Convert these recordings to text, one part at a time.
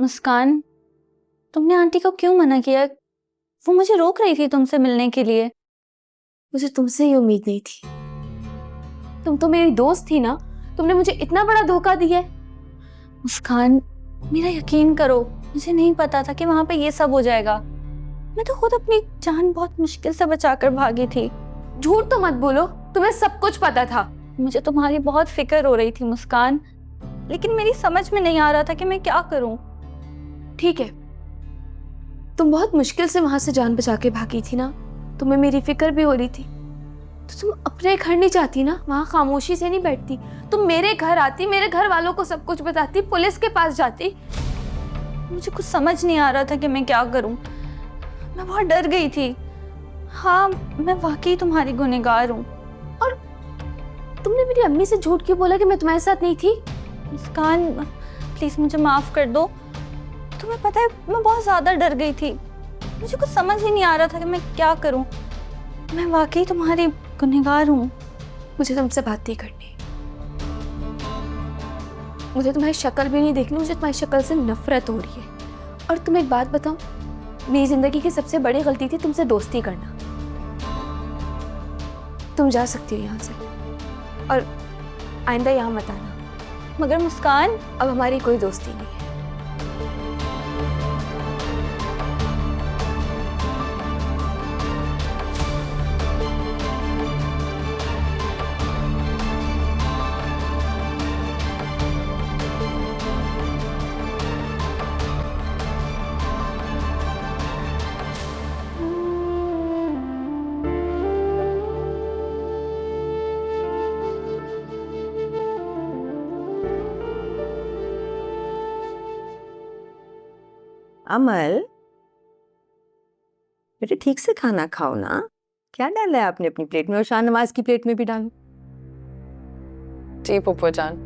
मुस्कान, तुमने आंटी को क्यों मना किया? वो मुझे रोक रही थी तुमसे मिलने के लिए। मुझे तुमसे ये उम्मीद नहीं थी। तुम तो मेरी दोस्त थी ना, तुमने मुझे इतना बड़ा धोखा दिया है। मुस्कान, मेरा यकीन करो, मुझे नहीं पता था कि वहां पे ये सब हो जाएगा। मैं तो खुद अपनी जान बहुत मुश्किल से बचाकर भागी थी। झूठ तो मत बोलो, तुम्हें सब कुछ पता था। मुझे तुम्हारी बहुत फिक्र हो रही थी मुस्कान, लेकिन मेरी समझ में नहीं आ रहा था कि मैं क्या करूं। ठीक है, तुम बहुत मुश्किल से वहां से जान बचा के भागी थी ना, तुम्हें मेरी फिक्र भी हो रही थी, तो तुम अपने घर नहीं जाती ना, वहां खामोशी से नहीं बैठती, तुम मेरे घर आती, मेरे घर वालों को सब कुछ बताती, पुलिस के पास जाती। मुझे कुछ समझ नहीं आ रहा था कि मैं क्या करूं। मैं बहुत डर गई थी। हाँ, मैं वाकई तुम्हारी गुनहगार हूँ। और तुमने मेरी अम्मी से झूठ क्यों बोला कि मैं तुम्हारे साथ नहीं थी? मुस्कान, प्लीज मुझे माफ कर दो। तुम्हें पता है, मैं बहुत ज्यादा डर गई थी। मुझे कुछ समझ ही नहीं आ रहा था कि मैं क्या करूं। मैं वाकई तुम्हारी गुनहगार हूँ। मुझे तुमसे बात नहीं करनी, मुझे तुम्हारी शक्ल भी नहीं देखनी, मुझे तुम्हारी शक्ल से नफरत हो रही है। और तुम्हें एक बात बताऊं, मेरी जिंदगी की सबसे बड़ी गलती थी तुमसे दोस्ती करना। तुम जा सकती हो यहाँ से, और आइंदा यहाँ मत आना। मगर मुस्कान, अब हमारी कोई दोस्ती नहीं है। अमल, बेटे ठीक से खाना खाओ ना। क्या डाला है आपने अपनी प्लेट में, और शाहनवाज की प्लेट में भी डालो। जी फूफो जान।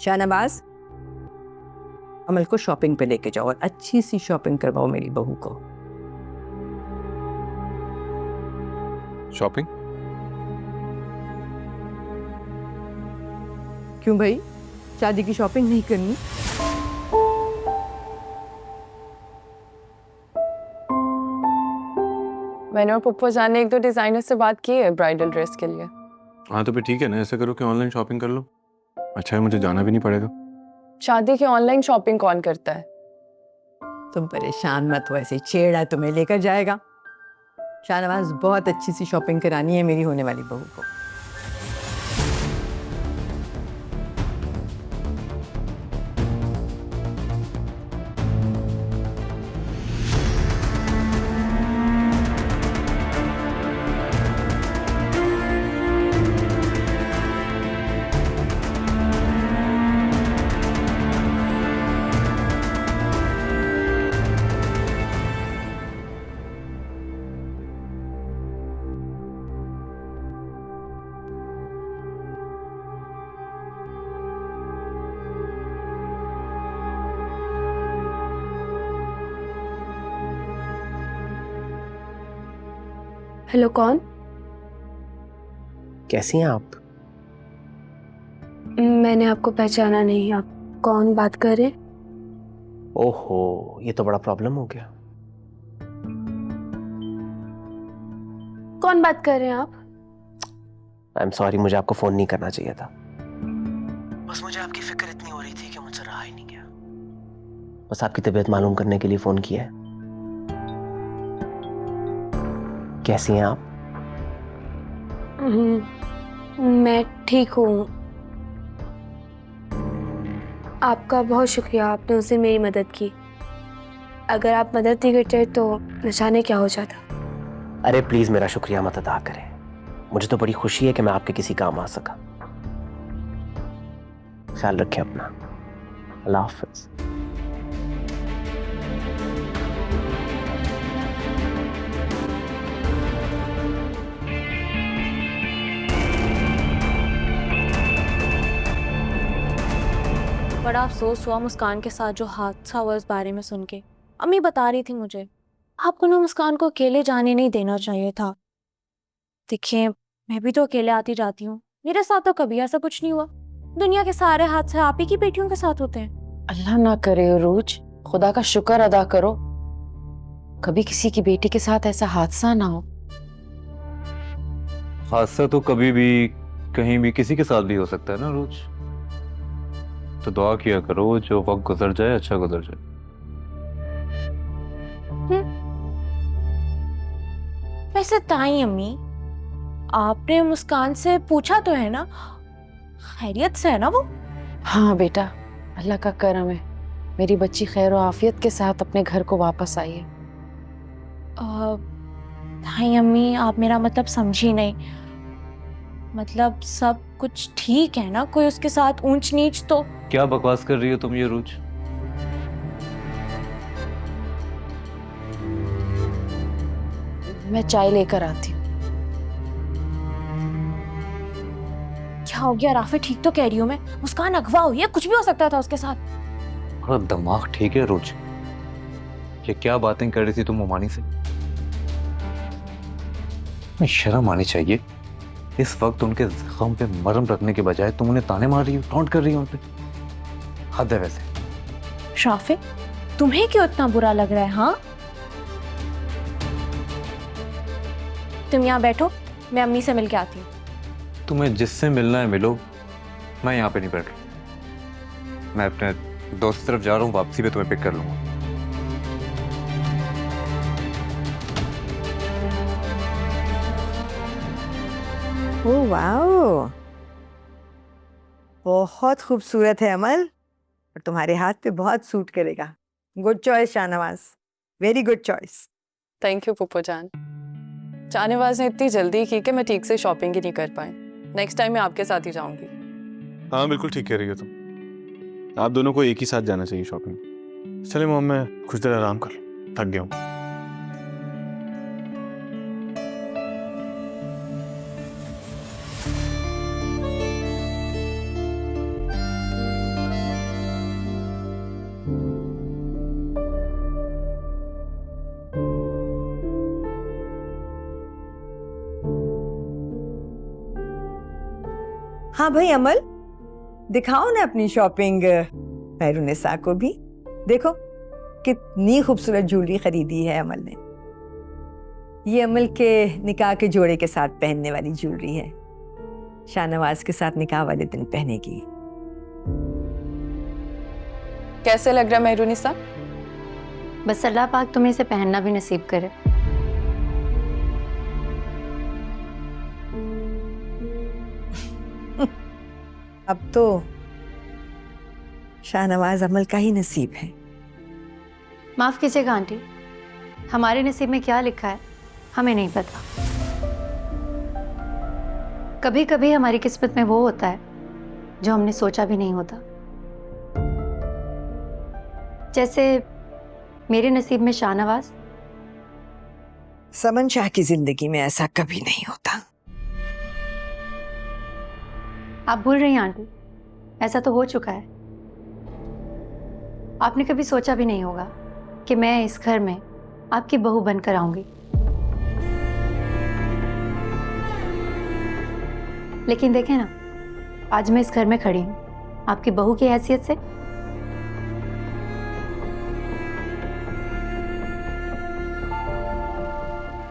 शाहनवाज, अमल को शॉपिंग पे लेके जाओ और अच्छी सी शॉपिंग करवाओ मेरी बहू को। शॉपिंग? क्यों भाई, शादी की शॉपिंग नहीं करनी? मैंने और फूफो जान ने एक दो डिजाइनर से बात की है ब्राइडल ड्रेस के लिए। हाँ तो फिर ठीक है ना, ऐसा करो कि ऑनलाइन शॉपिंग कर लो। अच्छा है, मुझे जाना भी नहीं पड़ेगा। शादी की ऑनलाइन शॉपिंग कौन करता है? तुम परेशान मत हो, ऐसे छेड़ा तुम्हें लेकर जाएगा। शाहनवाज, बहुत अच्छी सी शॉपिंग करानी है मेरी होने वाली बहू को। हेलो, कौन? कैसी हैं आप? मैंने आपको पहचाना नहीं, आप कौन बात कर रहे हैं? ओहो, ये तो बड़ा प्रॉब्लम हो गया। कौन बात कर रहे हैं आप? आई एम सॉरी, मुझे आपको फोन नहीं करना चाहिए था। बस मुझे आपकी फिक्र इतनी हो रही थी कि मुझसे रहा ही नहीं गया। बस आपकी तबीयत मालूम करने के लिए फोन किया है। कैसी हैं आप? मैं ठीक हूँ। आपका बहुत शुक्रिया, आपने उस दिन मेरी मदद की। अगर आप मदद नहीं करते तो न जाने क्या हो जाता। अरे प्लीज मेरा शुक्रिया मत अदा करें, मुझे तो बड़ी खुशी है कि मैं आपके किसी काम आ सका। ख्याल रखें अपना। अल्लाह हाफिज। बड़ा अफसोस हुआ मुस्कान के साथ जो हादसा हुआ इस बारे में सुन के। अम्मी बता रही थी मुझे, आपको ना मुस्कान को अकेले जाने नहीं देना चाहिए था। देखिए, मैं भी तो अकेले आती जाती हूँ, मेरे साथ तो कभी ऐसा कुछ नहीं हुआ। दुनिया के सारे हादसे आप ही की बेटियों के साथ होते हैं। अल्लाह ना करे उरूज, खुदा का शुक्र अदा करो कभी किसी की बेटी के साथ ऐसा हादसा ना हो। हादसा तो कभी भी कहीं भी किसी के साथ भी हो सकता है ना रोज, तो दुआ किया करो जो वक्त गुजर जाए अच्छा गुजर जाए। वैसे ताई अम्मी, आपने मुस्कान से पूछा तो है ना, खैरियत से है ना वो? हाँ बेटा, अल्लाह का करम है, मेरी बच्ची खैर और आफियत के साथ अपने घर को वापस आई है। ताई अम्मी, आप मेरा मतलब समझी नहीं। मतलब सब कुछ ठीक है ना? कोई उसके साथ ऊंच नीच तो? क्या बकवास कर रही हो तुम ये रोज? मैं चाय लेकर आती हूँ। क्या हो गया राफे? ठीक तो कह रही हूँ मैं, मुस्कान अगवा हुई है, कुछ भी हो सकता था उसके साथ। थोड़ा दिमाग ठीक है रोज? ये क्या बातें कर रही थी तुम उमानी से? शर्म आनी चाहिए। इस वक्त उनके जख्म पे मरहम रखने के बजाय तुम उन्हें ताने मार रही हो, टॉन्ट कर रही हो उन पे। हद है वैसे। राफे, तुम्हें क्यों इतना बुरा लग रहा है? हाँ, तुम यहाँ बैठो, मैं अम्मी से मिलके आती हूँ। तुम्हें जिससे मिलना है मिलो, मैं यहाँ पे नहीं बैठ रहा। मैं अपने दोस्त की तरफ जा रहा हूँ, वापसी पे तुम्हें पिक कर लूंगा। ओह वाओ, बहुत खूबसूरत है अमल, और तुम्हारे हाथ पे बहुत सूट करेगा। Good choice Shahnawaz, very good choice. Thank you Puppo जान। शाहनवाज ने इतनी जल्दी की कि मैं ठीक से शॉपिंग ही नहीं कर पाई। नेक्स्ट टाइम मैं आपके साथ ही जाऊंगी। हाँ बिल्कुल ठीक कह रही हो तुम, आप दोनों को एक ही साथ जाना चाहिए शॉपिंग। चले मोम, मैं कुछ देर आराम कर लूं, थक गया हूँ। हाँ भाई अमल, दिखाओ ना अपनी शॉपिंग मेहरुनिसा को भी। देखो कितनी खूबसूरत ज्वेलरी खरीदी है अमल ने। ये अमल के निकाह के जोड़े के साथ पहनने वाली ज्वेलरी है, शाहनवाज के साथ निकाह वाले दिन पहनेगी। कैसे लग रहा मेहरुनिसा? बस अल्लाह पाक तुम्हें इसे पहनना भी नसीब करे। अब तो शाहनवाज अमल का ही नसीब है। माफ कीजिएगा आंटी, हमारे नसीब में क्या लिखा है हमें नहीं पता। कभी कभी हमारी किस्मत में वो होता है जो हमने सोचा भी नहीं होता। जैसे मेरे नसीब में शाहनवाज। समन शाह की जिंदगी में ऐसा कभी नहीं होता। आप भूल रही हैं आंटी, ऐसा तो हो चुका है। आपने कभी सोचा भी नहीं होगा कि मैं इस घर में आपकी बहू बनकर आऊंगी, लेकिन देखें ना, आज मैं इस घर में खड़ी हूं आपकी बहू की हैसियत से।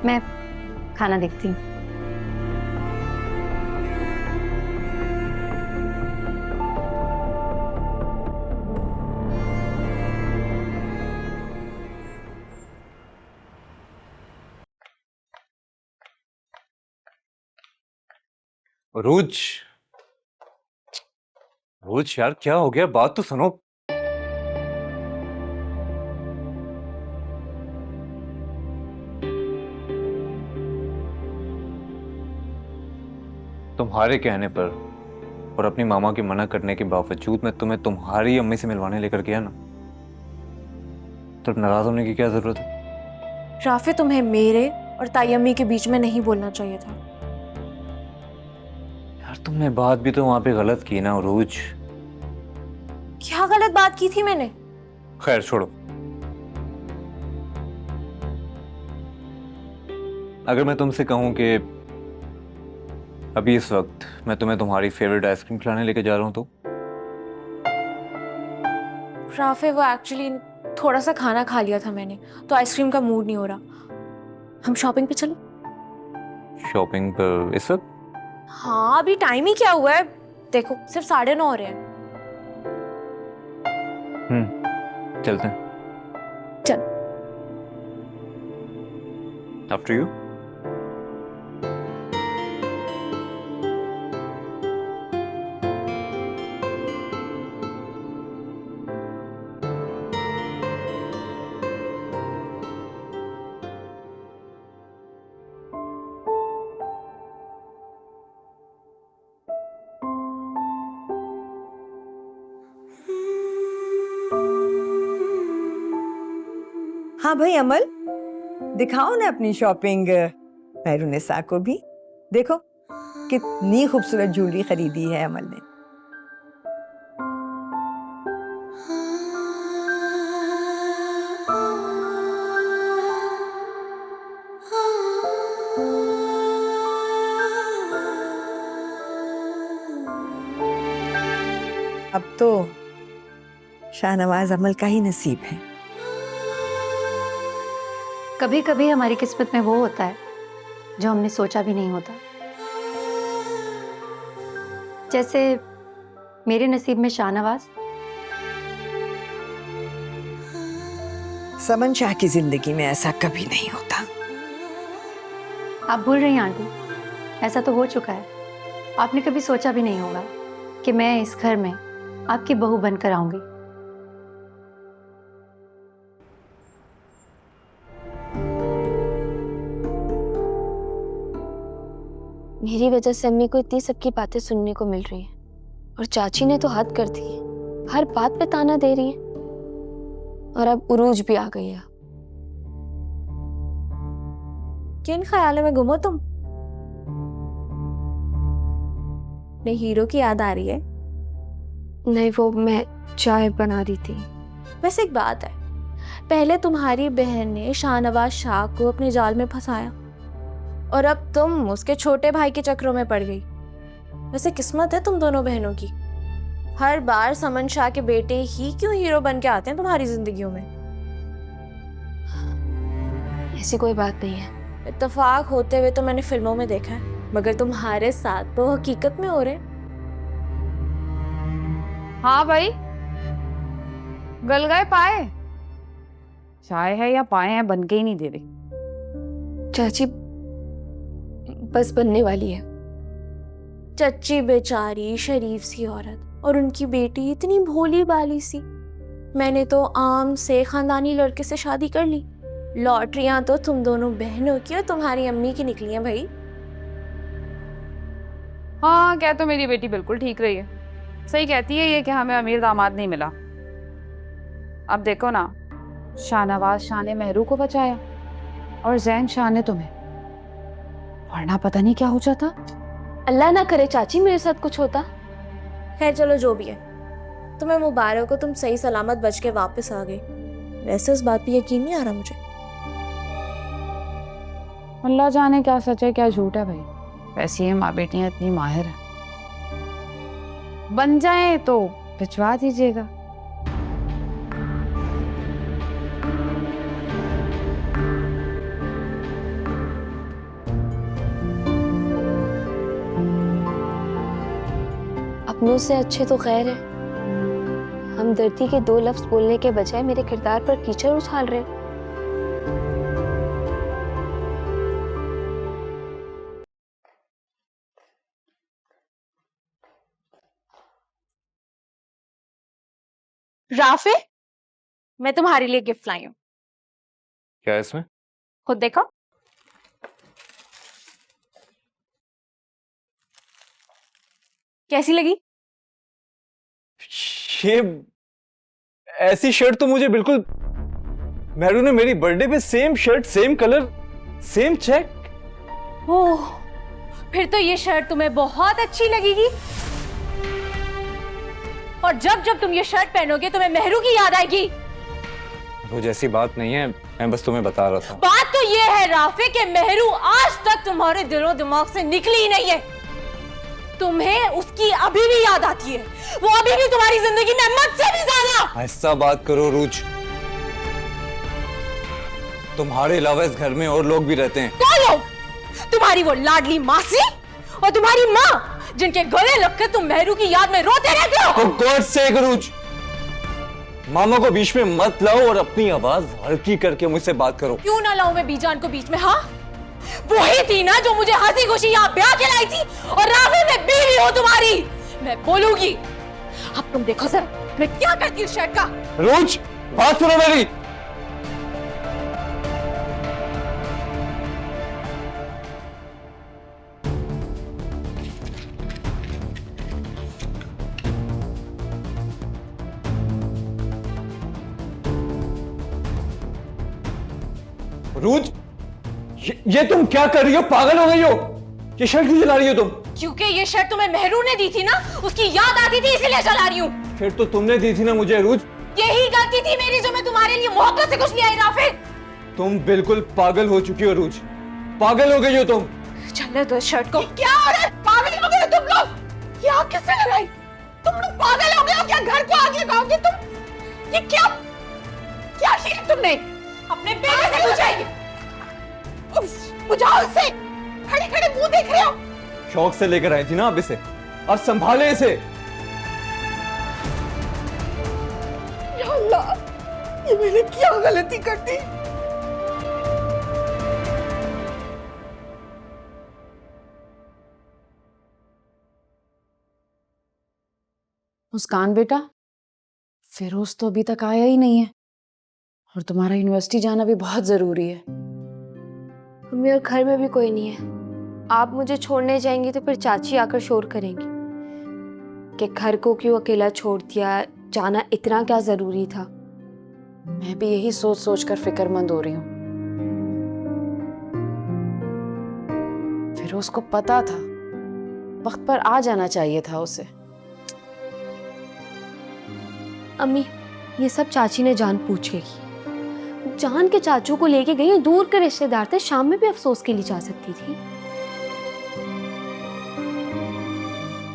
मैं खाना देखती हूँ। रोज रोज यार क्या हो गया, बात तो सुनो। तुम्हारे कहने पर और अपनी मामा के मना करने के बावजूद मैं तुम्हें तुम्हारी अम्मी से मिलवाने लेकर गया ना, तो नाराज होने की क्या जरूरत है? राफे, तुम्हें मेरे और ताई अम्मी के बीच में नहीं बोलना चाहिए था। यार तुमने बात भी तो वहां पे गलत की ना रोज। क्या गलत बात की थी मैंने? खैर छोड़ो, अगर मैं तुमसे कहूं कि अभी इस वक्त मैं तुम्हें तुम्हारी फेवरेट आइसक्रीम खिलाने लेके जा रहा हूँ तो राफे वो एक्चुअली थोड़ा सा खाना खा लिया था मैंने, तो आइसक्रीम का मूड नहीं हो रहा। हम शॉपिंग पे चलें? शॉपिंग पर इस वक्त? हाँ अभी टाइम ही क्या हुआ है, देखो सिर्फ 9:30 हो रहे हैं। चलते हैं। चल। After you. हाँ भाई अमल, दिखाओ ना अपनी शॉपिंग मेहरुनिसा को भी। देखो कितनी खूबसूरत ज्वेलरी खरीदी है अमल ने। अब तो शाहनवाज अमल का ही नसीब है। कभी कभी हमारी किस्मत में वो होता है जो हमने सोचा भी नहीं होता। जैसे मेरे नसीब में शाहनवाज। समन शाह की जिंदगी में ऐसा कभी नहीं होता। आप भूल रही हैं आंटी, ऐसा तो हो चुका है। आपने कभी सोचा भी नहीं होगा कि मैं इस घर में आपकी बहू बनकर आऊंगी। मेरी वजह से अम्मी को इतनी सबकी बातें सुनने को मिल रही हैं, और चाची ने तो हद कर दी है, हर बात पे ताना दे रही है। और अब उरूज भी आ गई है। किन ख्यालों में गुम हो तुम? नहीं हीरो की याद आ रही है? नहीं, वो मैं चाय बना रही थी। वैसे एक बात है, पहले तुम्हारी बहन ने शाहनवाज शाह को अपने जाल में फंसाया, और अब तुम उसके छोटे भाई के चक्रों में पड़ गई। वैसे किस्मत है तुम दोनों बहनों की। हर बार समन शाह के बेटे ही क्यों हीरो बन के आते हैं तुम्हारी जिंदगियों में? ऐसी कोई बात नहीं है। इत्तेफाक होते हुए तो मैंने फिल्मों में देखा है, मगर तुम्हारे साथ तो हकीकत में हो रहे। हाँ भाई, गल गए पाए। चाय है या पाए हैं, बन के ही नहीं दे रही। चाची बस बनने वाली है। चच्ची बेचारी शरीफ सी औरत, और उनकी बेटी इतनी भोली भाली सी। मैंने तो आम से खानदानी लड़के से शादी कर ली। लॉटरियां तो तुम दोनों बहनों की और तुम्हारी अम्मी की निकली हैं भाई। हाँ, क्या तो मेरी बेटी बिल्कुल ठीक रही है। सही कहती है ये कि हमें अमीर दामाद नहीं मिला। अब देखो ना, शाहनवाज शाह ने मेहरू को बचाया और जैन शाह ने तुम्हें, वरना पता नहीं क्या हो जाता। अल्लाह ना करे चाची मेरे साथ कुछ होता। खैर चलो जो भी है, तुम्हें मुबारक हो, तुम सही सलामत बच के वापस आ गए। वैसे इस बात पे यकीन नहीं आ रहा मुझे। अल्लाह जाने क्या सच है क्या झूठ है भाई। वैसे ये माँ बेटियां इतनी माहिर है। बन जाए तो भिजवा दीजिएगा। अपनों से अच्छे तो खैर है, हमदर्दी के 2 लफ्ज बोलने के बजाय मेरे किरदार पर कीचड़ उछाल रहे। राफे, मैं तुम्हारे लिए गिफ्ट लाई हूँ। क्या है इसमें? खुद देखो। कैसी लगी? ये ऐसी शर्ट तो मुझे बिल्कुल, मेहरू ने मेरी बर्थडे पे same shirt, same colour, same check. Oh, फिर तो ये शर्ट तुम्हें बहुत अच्छी लगेगी। और जब जब तुम ये शर्ट पहनोगे तुम्हें मेहरू की याद आएगी। वो जैसी बात नहीं है, मैं बस तुम्हें बता रहा था। बात तो ये है राफे कि मेहरू आज तक तुम्हारे दिलो दिमाग से निकली ही नहीं है। तुम्हें उसकी अभी भी याद आती है, वो अभी भी तुम्हारी जिंदगी में मुझसे भी ज्यादा। ऐसा बात करो रूज, तुम्हारे अलावा इस घर में और लोग भी रहते हैं। कौन लोग? तुम्हारी वो लाडली मासी और तुम्हारी माँ, जिनके गले लगकर तुम मेहरू की याद में रोते रहते हो। For God's sake, रूज, मामा को बीच में मत लाओ और अपनी आवाज हल्की करके मुझसे बात करो। क्यों ना लाऊं मैं बीजान को बीच में? हाँ, वही थी ना जो मुझे हंसी खुशी यहाँ ब्याह के लाई थी, और राफे में बीवी हो तुम्हारी। मैं बोलूंगी, अब तुम देखो जरा मैं क्या करती हूँ शर्ट का। रूज, बात सुनो मेरी। रूज, ये तुम क्या कर रही हो? पागल हो गई हो? ये शर्ट क्यों जला रही हो तुम? क्योंकि ये शर्ट तुम्हें मेहरू ने दी थी ना, उसकी याद आती थी इसीलिए जला रही हूँ। फिर तो तुमने दी थी ना मुझे रूज। यही गलती थी मेरी जो मैं तुम्हारे लिए मोहब्बत से कुछ ले आई राफे। तुम बिल्कुल पागल हो चुकी हो रूज, पागल हो गई हो तुम। चलने दो शर्ट को। क्या हो रहा है? पागल हो गए हो तुम लोग? ये आग किससे लगाई? तुम लोग पागल हो गए हो क्या? घर को आग लगाओगे तुम? ये क्या किया तुमने? अपने बेटे से बुझाएगी। बुझाओ इसे। खड़े खड़े मुंह देख रहे हो। शौक से लेकर आई थी ना आप इसे, अब संभाले इसे। या अल्लाह, ये मैंने क्या गलती कर दी? मुस्कान बेटा, फिरोज तो अभी तक आया ही नहीं है, और तुम्हारा यूनिवर्सिटी जाना भी बहुत जरूरी है। मम्मी, और घर में भी कोई नहीं है। आप मुझे छोड़ने जाएंगी तो फिर चाची आकर शोर करेंगी कि घर को क्यों अकेला छोड़ दिया, जाना इतना क्या जरूरी था। मैं भी यही सोच सोच कर फिक्रमंद हो रही हूँ। फिरोज को पता था, वक्त पर आ जाना चाहिए था उसे। अम्मी, ये सब चाची ने जान पूछ के की। जान के चाचू को लेके गई, दूर के रिश्तेदार थे, शाम में भी अफसोस के लिए जा सकती थी।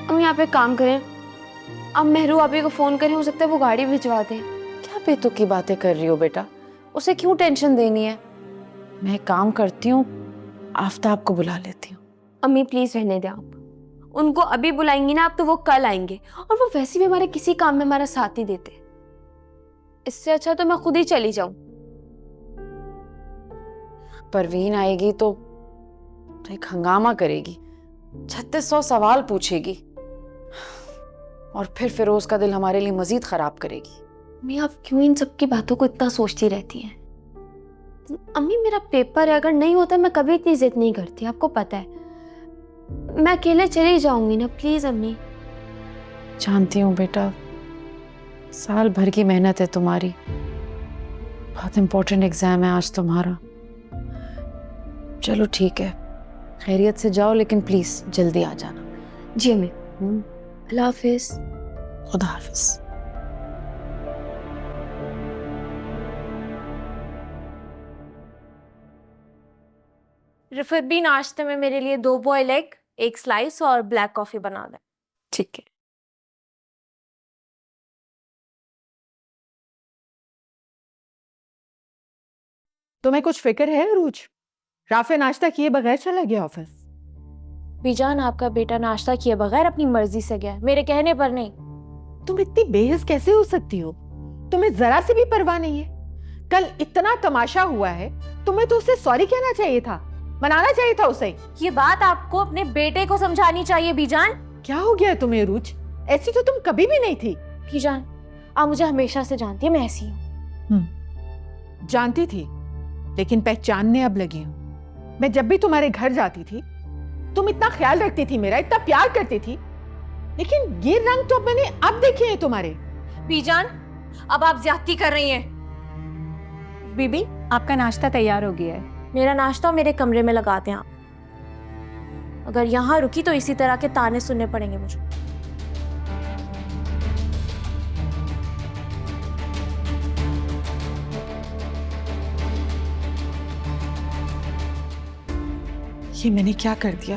अम्मी, आप एक काम करें, अब मेहरू आपी को फोन करें, हो सकता है वो गाड़ी भिजवा दें। क्या बेतुकी की बातें कर रही हो बेटा, उसे क्यों टेंशन देनी है? मैं एक काम करती हूँ, आफ्ताब को बुला लेती हूँ। अम्मी प्लीज रहने दें आप। उनको अभी बुलाएंगी ना आप तो वो कल आएंगे, और वो वैसे भी हमारे किसी काम में हमारा साथ ही देते। इससे अच्छा तो मैं खुद ही चली जाऊं। परवीन आएगी तो एक हंगामा करेगी, 3600 सवाल पूछेगी, और फिर फिरोज का दिल हमारे लिए मजीद खराब करेगी। अम्मी, आप क्यों इन सब की बातों को इतना सोचती रहती हैं? अम्मी, मेरा पेपर है, अगर नहीं होता मैं कभी इतनी जिद नहीं करती, आपको पता है। मैं अकेले चली जाऊंगी ना, प्लीज अम्मी। जानती हूँ बेटा, साल भर की मेहनत है तुम्हारी, बहुत इंपॉर्टेंट एग्जाम है आज तुम्हारा। चलो ठीक है, खैरियत से जाओ, लेकिन प्लीज जल्दी आ जाना। जी अम्मी। अल्लाह हाफिज। खुदा हाफिज। फिर भी नाश्ते में मेरे लिए 2 बॉयल एग, 1 स्लाइस और ब्लैक कॉफी बना दें। ठीक है। तुम्हें कुछ फिक्र है रूज? राफे नाश्ता किए बगैर चला गया ऑफिस। बीजान, आपका बेटा नाश्ता किए बगैर अपनी मर्जी से गया, मेरे कहने पर नहीं। तुम इतनी बेहिस कैसे हो सकती हो? तुम्हें जरा सी भी परवाह नहीं है? कल इतना तमाशा हुआ है, तुम्हें तो उसे सॉरी कहना चाहिए था, मनाना चाहिए था उसे। ये बात आपको अपने बेटे को समझानी चाहिए बीजान। क्या हो गया तुम्हें रूज? ऐसी तो तुम कभी भी नहीं थी। बीजान, आप मुझे हमेशा से जानती है, मैं ऐसी हूँ। जानती थी, लेकिन पहचानने अब लगी हूँ। मैं जब भी तुम्हारे घर जाती थी, तुम इतना ख्याल रखती थी मेरा, इतना प्यार करती थी, लेकिन ये रंग तो मैंने अब देखे हैं तुम्हारे। बीजान, अब आप ज्यादती कर रही हैं। बीबी, आपका नाश्ता तैयार हो गया है। मेरा नाश्ता मेरे कमरे में लगाते हैं आप। अगर यहाँ रुकी तो इसी तरह के ताने सुनने पड़ेंगे मुझे। ये मैंने क्या कर दिया?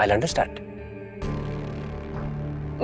I'll understand.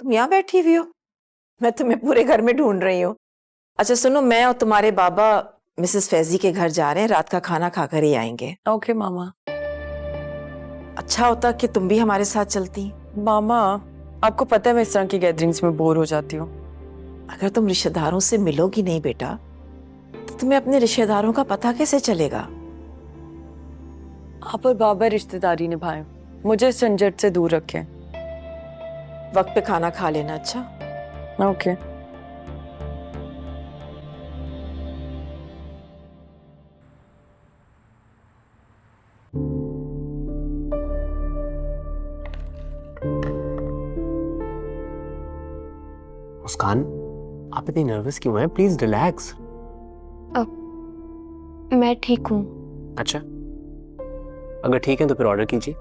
तुम यहाँ बैठी हुई हो? मैं तुम्हें पूरे घर में ढूंढ रही हूँ। अच्छा सुनो, मैं और तुम्हारे बाबा मिसेस फैजी के घर जा रहे हैं, रात का खाना खाकर ही आएंगे। ओके मामा। अच्छा होता कि तुम भी हमारे साथ चलती। मामा, आपको पता है मैं इस तरह की गैदरिंग्स में बोर हो जाती हूँ। अगर तुम रिश्तेदारों से मिलोगी नहीं बेटा, तो तुम्हें अपने रिश्तेदारों का पता कैसे चलेगा? आप और बाबा रिश्तेदारी निभाएं, मुझे इस झंझट से दूर रखें। वक्त पे खाना खा लेना। अच्छा ओके। मुस्कान, आप इतनी नर्वस क्यों हैं? Please relax. मैं ठीक हूँ। अच्छा, अगर ठीक है तो फिर ऑर्डर कीजिए।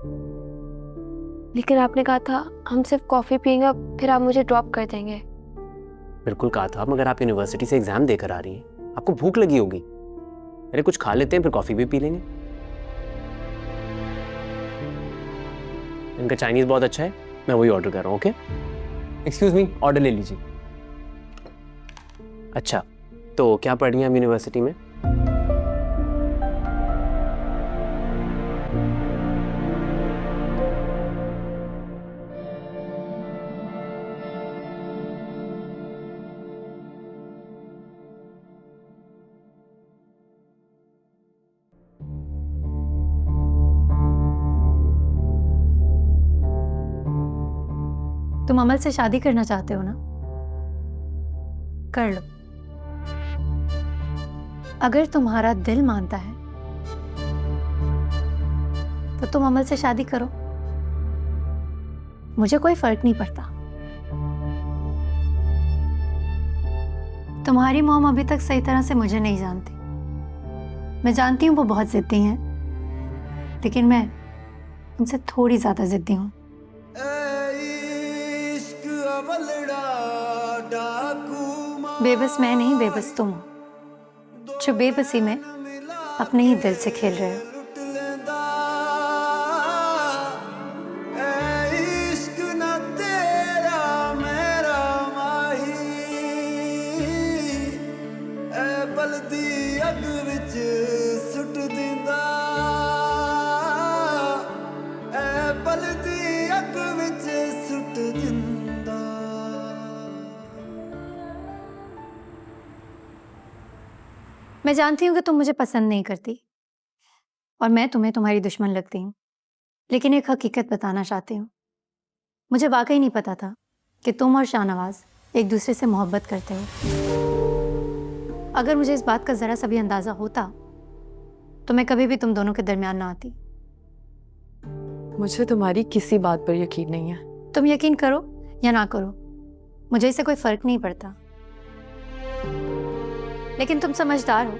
लेकिन आपने कहा था हम सिर्फ कॉफी पियेंगे, फिर आप मुझे ड्रॉप कर देंगे। बिल्कुल कहा था, मगर आप यूनिवर्सिटी से एग्जाम देकर आ रही हैं, आपको भूख लगी होगी। अरे कुछ खा लेते हैं, फिर कॉफी भी पी लेंगे। इनका चाइनीज बहुत अच्छा है, मैं वही ऑर्डर कर रहा हूँ। ओके, एक्सक्यूज मी, ऑर्डर ले लीजिए। अच्छा, तो क्या पढ़ रही हैं आप यूनिवर्सिटी में? तुम अमल से शादी करना चाहते हो ना? कर लो। अगर तुम्हारा दिल मानता है तो तुम अमल से शादी करो, मुझे कोई फर्क नहीं पड़ता। तुम्हारी मॉम अभी तक सही तरह से मुझे नहीं जानती। मैं जानती हूँ वो बहुत जिद्दी हैं, लेकिन मैं उनसे थोड़ी ज्यादा जिद्दी हूँ। बेबस मैं नहीं, बेबस तुम हो, जो बेबसी में अपने ही दिल से खेल रहे हो। मैं जानती हूँ कि तुम मुझे पसंद नहीं करती और मैं तुम्हें तुम्हारी दुश्मन लगती हूँ, लेकिन एक हकीकत बताना चाहती हूँ। मुझे वाकई नहीं पता था कि तुम और शाहनवाज एक दूसरे से मोहब्बत करते हो। अगर मुझे इस बात का ज़रा सा भी अंदाज़ा होता तो मैं कभी भी तुम दोनों के दरमियान ना आती। मुझे तुम्हारी किसी बात पर यकीन नहीं है। तुम यकीन करो या ना करो, मुझे इससे कोई फ़र्क नहीं पड़ता, लेकिन तुम समझदार हो,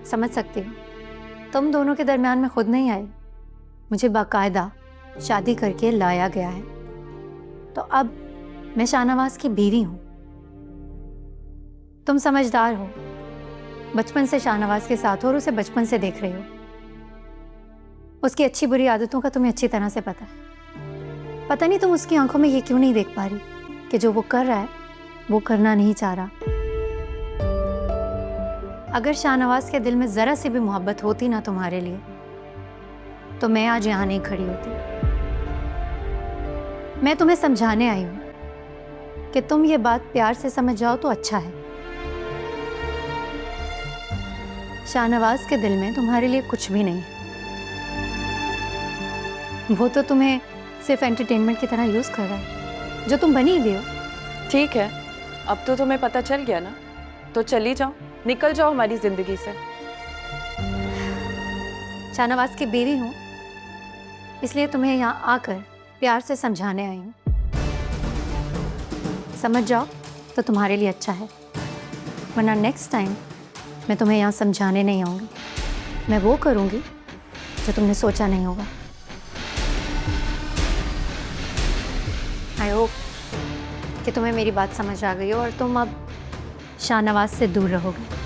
समझ सकती हो। तुम दोनों के दरमियान में खुद नहीं आए, मुझे बाकायदा शादी करके लाया गया है। तो अब मैं शाहनवाज की बीवी हूँ। तुम समझदार हो, बचपन से शाहनवाज के साथ हो और उसे बचपन से देख रहे हो। उसकी अच्छी बुरी आदतों का तुम्हें अच्छी तरह से पता है। पता नहीं तुम उसकी आंखों में ये क्यों नहीं देख पा रही कि जो वो कर रहा है वो करना नहीं चाह रहा। अगर शाहनवाज के दिल में ज़रा सी भी मोहब्बत होती ना तुम्हारे लिए, तो मैं आज यहाँ नहीं खड़ी होती। मैं तुम्हें समझाने आई हूँ कि तुम ये बात प्यार से समझ जाओ तो अच्छा है। शाहनवाज के दिल में तुम्हारे लिए कुछ भी नहीं है। वो तो तुम्हें सिर्फ एंटरटेनमेंट की तरह यूज़ कर रहा है, जो तुम बनी हुई हो। ठीक है, अब तो तुम्हें पता चल गया ना, तो चली जाओ, निकल जाओ हमारी जिंदगी से। शाहनवाज की बीवी हूँ, इसलिए तुम्हें यहाँ आकर प्यार से समझाने आई हूँ। समझ जाओ तो तुम्हारे लिए अच्छा है, वरना नेक्स्ट टाइम मैं तुम्हें यहाँ समझाने नहीं आऊँगी। मैं वो करूँगी जो तुमने सोचा नहीं होगा। आई होप कि तुम्हें मेरी बात समझ आ गई हो और तुम अब शाहनवाज से दूर रहोगे।